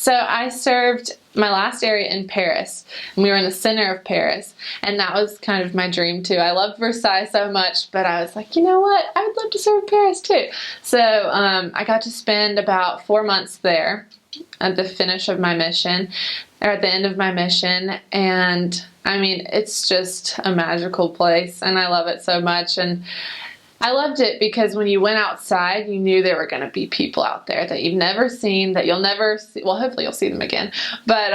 So I served my last area in Paris, and we were in the center of Paris, and that was kind of my dream too. I loved Versailles so much, but I was like, you know what? I would love to serve Paris too. So I got to spend about 4 months there at the finish of my mission, or at the end of my mission, and I mean, it's just a magical place, and I love it so much. And I loved it because when you went outside, you knew there were going to be people out there that you've never seen, that you'll never see. Well, hopefully you'll see them again. But,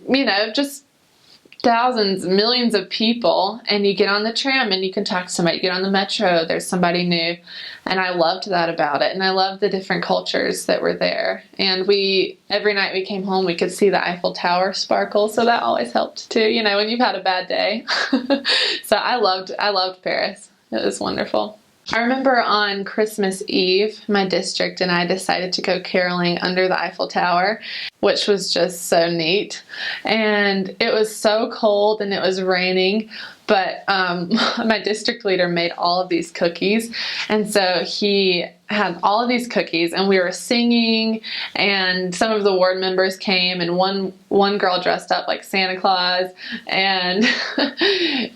you know, just thousands, millions of people. And you get on the tram and you can talk to somebody. You get on the metro, there's somebody new. And I loved that about it. And I loved the different cultures that were there. And every night we came home, we could see the Eiffel Tower sparkle. So that always helped too, you know, when you've had a bad day. So I loved Paris. It was wonderful. I remember on Christmas Eve, my district and I decided to go caroling under the Eiffel Tower, which was just so neat. And it was so cold and it was raining, but my district leader made all of these cookies. And so he had all of these cookies and we were singing, and some of the ward members came, and one girl dressed up like Santa Claus, and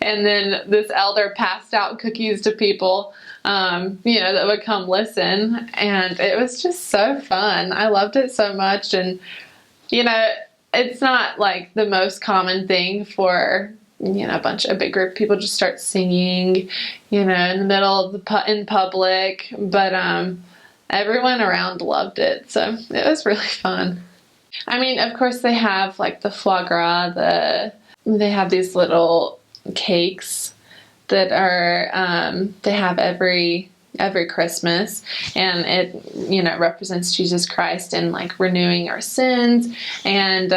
and then this elder passed out cookies to people, you know, that would come listen, and it was just so fun. I loved it so much. And you know, it's not like the most common thing for, you know, a big group of people just start singing, you know, in the middle of in public, but everyone around loved it, so it was really fun. I mean, of course they have like the foie gras, they have these little cakes that are they have every Christmas, and it, you know, represents Jesus Christ and like renewing our sins. And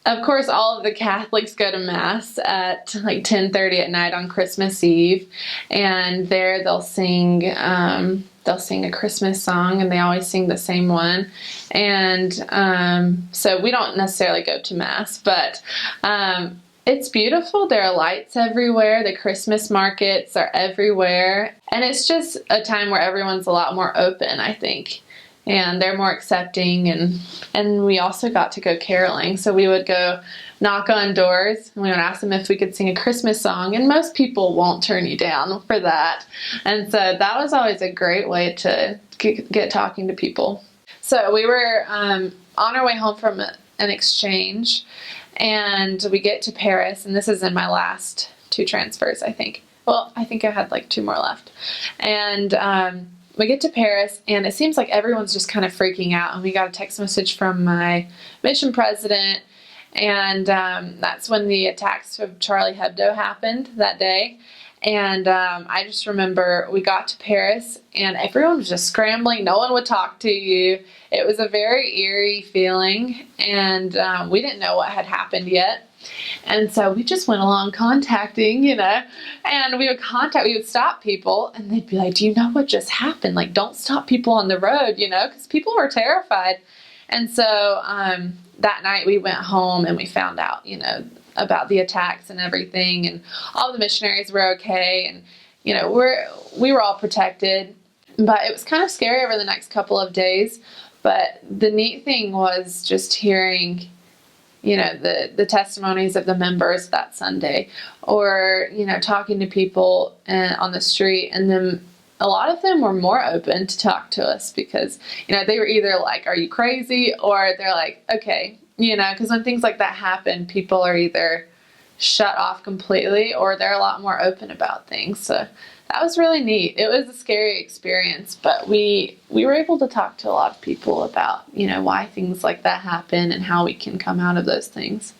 of course all of the Catholics go to Mass at like 10:30 at night on Christmas Eve, and there they'll sing a Christmas song, and they always sing the same one. And so we don't necessarily go to Mass, but it's beautiful. There are lights everywhere. The Christmas markets are everywhere. And it's just a time where everyone's a lot more open, I think. And they're more accepting. And we also got to go caroling. So we would go knock on doors, and we would ask them if we could sing a Christmas song. And most people won't turn you down for that. And so that was always a great way to get talking to people. So we were on our way home from an exchange, and we get to Paris, and this is in my last 2 transfers, I think. Well, I think I had like 2 more left. And we get to Paris, and it seems like everyone's just kind of freaking out. And we got a text message from my mission president, and that's when the attacks of Charlie Hebdo happened that day. And I just remember we got to Paris, and everyone was just scrambling. No one would talk to you. It was a very eerie feeling, and we didn't know what had happened yet. And so we just went along contacting, you know, and we would stop people, and they'd be like, do you know what just happened? Like, don't stop people on the road, you know, because people were terrified. And so that night we went home, and we found out, you know, about the attacks and everything, and all the missionaries were okay, and, you know, we were all protected. But it was kind of scary over the next couple of days. But the neat thing was just hearing, you know, the testimonies of the members that Sunday, or, you know, talking to people on the street, and then a lot of them were more open to talk to us because, you know, they were either like, are you crazy? Or they're like, okay, you know, because when things like that happen, people are either shut off completely or they're a lot more open about things. So that was really neat. It was a scary experience, but we were able to talk to a lot of people about, you know, why things like that happen and how we can come out of those things.